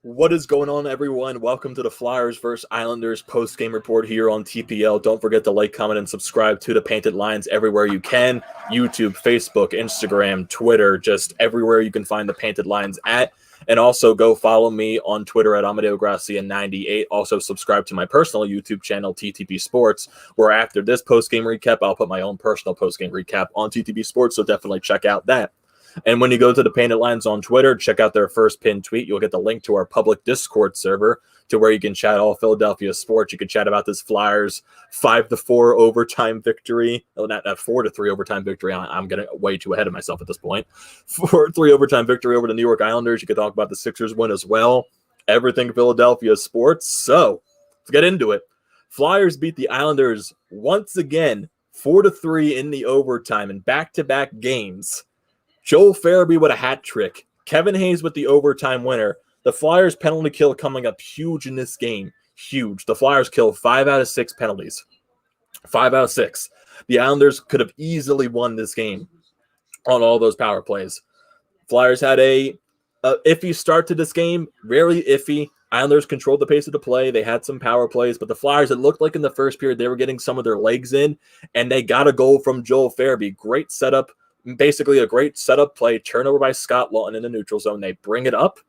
What is going on, everyone? Welcome to the Flyers vs. Islanders post-game report here on TPL. Don't forget to like, comment, and subscribe to the Painted Lines everywhere you can. YouTube, Facebook, Instagram, Twitter, just everywhere you can find the Painted Lines at. And also go follow me on Twitter at AmadeoGracia98. Also subscribe to my personal YouTube channel, TTP Sports, where after this post-game recap, I'll put my own personal post-game recap on TTP Sports, so definitely check out that. And when you go to the Painted Lines on Twitter, check out their first pinned tweet. You'll get the link to our public Discord server to where you can chat all Philadelphia sports. You can chat about this Flyers 5-4 overtime victory. Oh, not 4-3 overtime victory. I'm getting way too ahead of myself at this point. 4-3 overtime victory over the New York Islanders. You could talk about the Sixers win as well. Everything Philadelphia sports. So let's get into it. Flyers beat the Islanders once again 4-3 in the overtime in back-to-back games. Joel Farabee with a hat trick. Kevin Hayes with the overtime winner. The Flyers penalty kill coming up huge in this game. Huge. The Flyers kill 5 out of 6 penalties. 5 out of 6. The Islanders could have easily won this game on all those power plays. Flyers had a iffy start to this game. Rarely iffy. Islanders controlled the pace of the play. They had some power plays, but the Flyers, it looked like in the first period they were getting some of their legs in, and they got a goal from Joel Farabee. Great setup. Basically a great setup play, turnover by Scott Laughton in the neutral zone. They bring it up,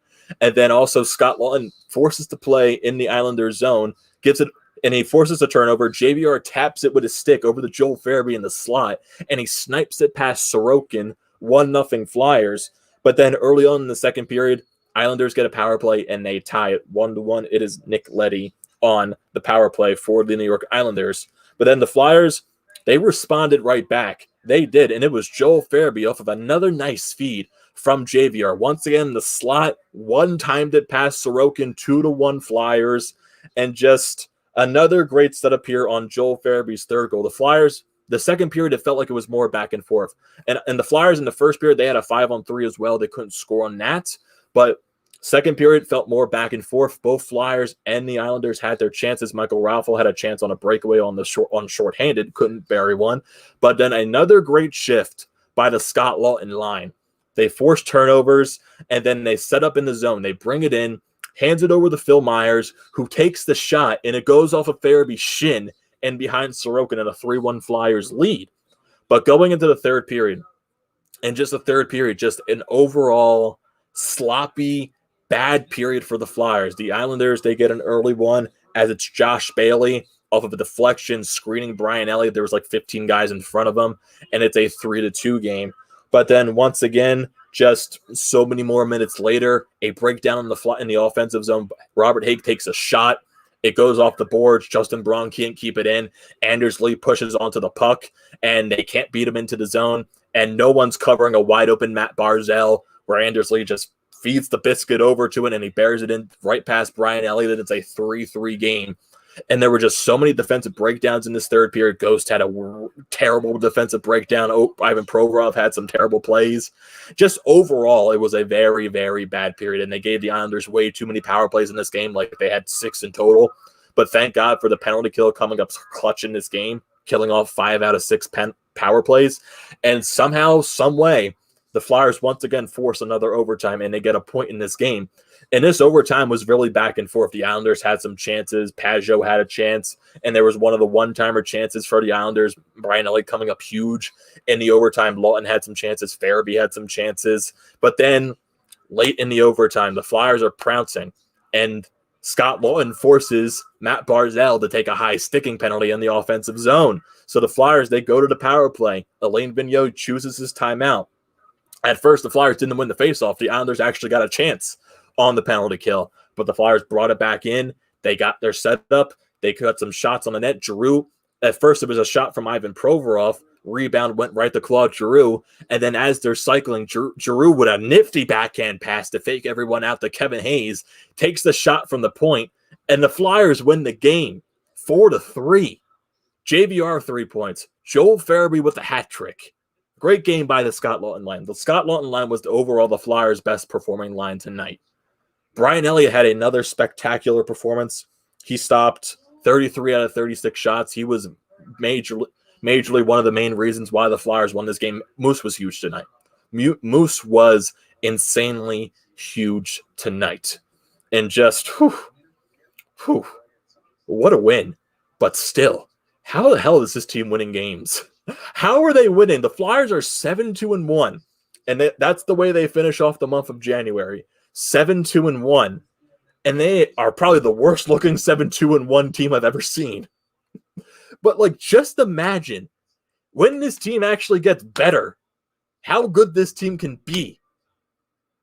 and then also Scott Laughton forces the play in the Islanders zone, gives it, and he forces a turnover. JVR taps it with his stick over to Joel Farabee in the slot, and he snipes it past Sorokin, 1-0 Flyers. But then early on in the second period, Islanders get a power play, and they tie it 1-1. It is Nick Leddy on the power play for the New York Islanders. But then the Flyers, they responded right back. They did, and it was Joel Farabee off of another nice feed from JVR. Once again, the slot, one-timed it past Sorokin, 2-1 Flyers, and just another great setup here on Joel Farabee's third goal. The Flyers, the second period, it felt like it was more back and forth. And the Flyers in the first period, they had a 5-on-3 as well. They couldn't score on that, but second period felt more back and forth. Both Flyers and the Islanders had their chances. Michael Raffle had a chance on a breakaway on shorthanded, couldn't bury one. But then another great shift by the Scott Laughton line. They force turnovers, and then they set up in the zone. They bring it in, hands it over to Phil Myers, who takes the shot, and it goes off of Farabee's shin and behind Sorokin in a 3-1 Flyers lead. But going into the third period, and just the third period, just an overall sloppy, bad period for the Flyers. The Islanders, they get an early one as it's Josh Bailey off of a deflection screening Brian Elliott. There was like 15 guys in front of him, and it's a 3-2 game. But then once again, just so many more minutes later, a breakdown in the offensive zone. Robert Haig takes a shot. It goes off the boards. Justin Braun can't keep it in. Anders Lee pushes onto the puck, and they can't beat him into the zone. And no one's covering a wide-open Matt Barzal, where Anders Lee just feeds the biscuit over to it, and he bears it in right past Brian Elliott, and it's a 3-3 game. And there were just so many defensive breakdowns in this third period. Ghost had a terrible defensive breakdown. Ivan Provorov had some terrible plays. Just overall, it was a very, very bad period, and they gave the Islanders way too many power plays in this game. Like, they had 6 in total. But thank God for the penalty kill coming up clutch in this game, killing off 5 out of 6 power plays. And somehow, some way, the Flyers once again force another overtime, and they get a point in this game. And this overtime was really back and forth. The Islanders had some chances. Pajot had a chance, and there was one of the one-timer chances for the Islanders. Brian Elliott coming up huge in the overtime. Laughton had some chances. Farabee had some chances. But then late in the overtime, the Flyers are trouncing, and Scott Laughton forces Matt Barzal to take a high sticking penalty in the offensive zone. So the Flyers, they go to the power play. Alain Vigneault chooses his timeout. At first, the Flyers didn't win the faceoff. The Islanders actually got a chance on the penalty kill, but the Flyers brought it back in. They got their setup. They cut some shots on the net. Giroux, at first it was a shot from Ivan Provorov. Rebound went right to Claude Giroux, and then as they're cycling, Giroux with a nifty backhand pass to fake everyone out to Kevin Hayes, takes the shot from the point, and the Flyers win the game 4-3. JVR 3 points. Joel Farabee with the hat trick. Great game by the Scott Laughton line. The Scott Laughton line was overall the Flyers' best performing line tonight. Brian Elliott had another spectacular performance. He stopped 33 out of 36 shots. He was majorly one of the main reasons why the Flyers won this game. Moose was huge tonight. Moose was insanely huge tonight. And just, whew, what a win. But still, how the hell is this team winning games? How are they winning? The Flyers are 7-2-1, and that's the way they finish off the month of January. 7-2-1, and they are probably the worst looking 7-2-1 team I've ever seen. But like, just imagine when this team actually gets better, how good this team can be.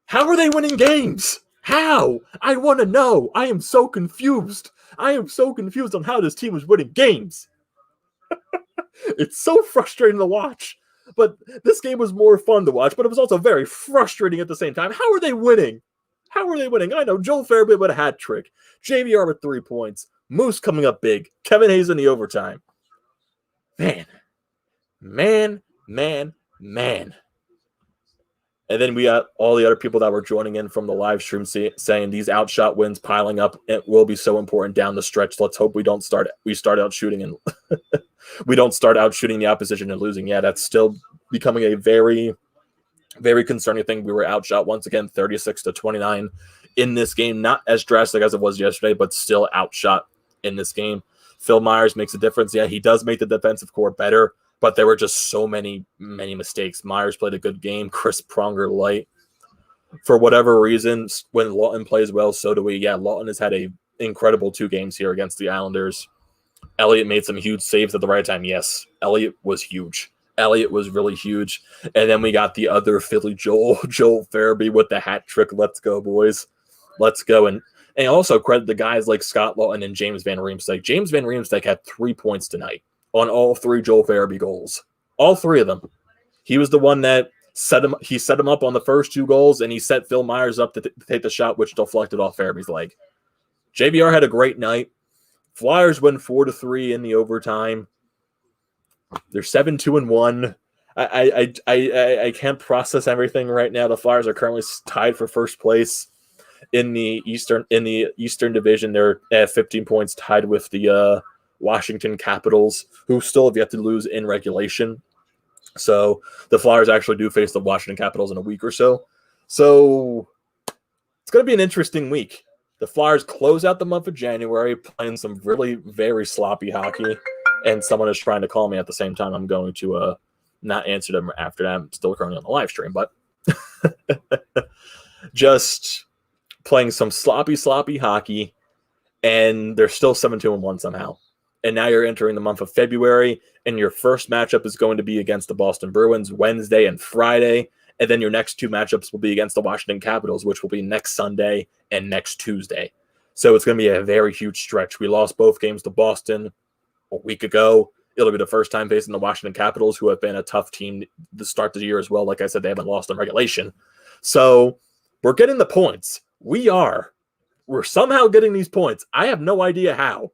How are they winning games? How? I want to know. I am so confused. I am so confused on how this team is winning games. It's so frustrating to watch. But this game was more fun to watch, but it was also very frustrating at the same time. How are they winning? How are they winning? I know Joel Farabee with a hat trick. JVR with 3 points. Moose coming up big. Kevin Hayes in the overtime. Man. And then we got all the other people that were joining in from the live stream saying these outshot wins piling up. It will be so important down the stretch. Let's hope we start out shooting and we don't start out shooting the opposition and losing. Yeah, that's still becoming a very, very concerning thing. We were outshot once again, 36-29 in this game. Not as drastic as it was yesterday, but still outshot in this game. Phil Myers makes a difference. Yeah, he does make the defensive core better, but there were just so many mistakes. Myers played a good game. Chris Pronger light. For whatever reason, when Lawton plays well, so do we. Yeah, Lawton has had an incredible 2 games here against the Islanders. Elliott made some huge saves at the right time. Yes, Elliott was huge. Elliott was really huge. And then we got the other Philly Joel Farabee with the hat trick. Let's go, boys. Let's go. And also credit the guys like Scott Lawton and James Van Riemsdyk. James Van Riemsdyk had 3 points tonight on all 3 Joel Farabee goals. All 3 of them. He was the one that set him up on the first 2 goals, and he set Phil Myers up to take the shot, which deflected off Farabee's leg. JVR had a great night. Flyers win 4-3 in the overtime. They're 7-2-1. I can't process everything right now. The Flyers are currently tied for first place in the Eastern Division. They're at 15 points, tied with the Washington Capitals, who still have yet to lose in regulation. So the Flyers actually do face the Washington Capitals in a week or so. So it's going to be an interesting week. The Flyers close out the month of January playing some really very sloppy hockey, and someone is trying to call me at the same time. I'm going to not answer them after that. I'm still currently on the live stream, but just playing some sloppy hockey, and they're still 7-2-1 somehow. And now you're entering the month of February, and your first matchup is going to be against the Boston Bruins Wednesday and Friday. And then your next 2 matchups will be against the Washington Capitals, which will be next Sunday and next Tuesday. So it's going to be a very huge stretch. We lost both games to Boston a week ago. It'll be the first time facing the Washington Capitals, who have been a tough team to start the year as well. Like I said, they haven't lost in regulation. So we're getting the points. We're somehow getting these points. I have no idea how.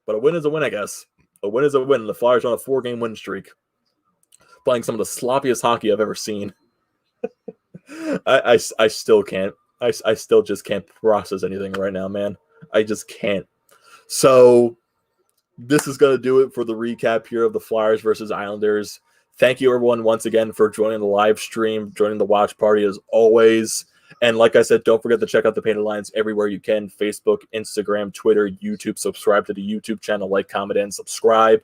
But a win is a win, I guess. A win is a win. The Flyers are on a 4-game win streak, playing some of the sloppiest hockey I've ever seen. I still can't. I still just can't process anything right now, man. I just can't. So this is going to do it for the recap here of the Flyers versus Islanders. Thank you, everyone, once again for joining the live stream, joining the watch party as always. And like I said, don't forget to check out the Painted Lines everywhere you can. Facebook, Instagram, Twitter, YouTube. Subscribe to the YouTube channel, like, comment, and subscribe.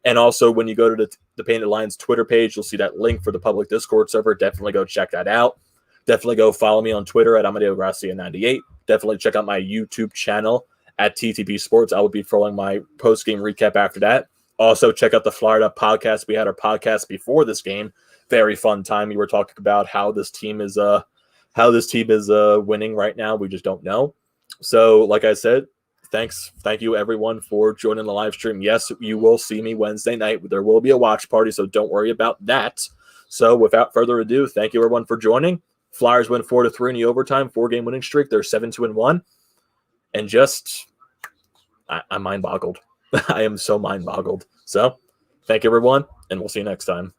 And also, when you go to the Painted Lines Twitter page, you'll see that link for the public Discord server. Definitely go check that out. Definitely go follow me on Twitter at AmadeoGracia98. Definitely check out my YouTube channel at TTP Sports. I will be throwing my post-game recap after that. Also, check out the Florida podcast. We had our podcast before this game. Very fun time. We were talking about how this team is winning right now. We just don't know. So, like I said, thank you everyone for joining the live stream. Yes, you will see me Wednesday night. There will be a watch party, so don't worry about that. So, without further ado, thank you everyone for joining. Flyers win 4-3 in the overtime, 4-game winning streak. They're 7-2-1, and just I'm mind boggled. I am so mind boggled. So, thank you everyone, and we'll see you next time.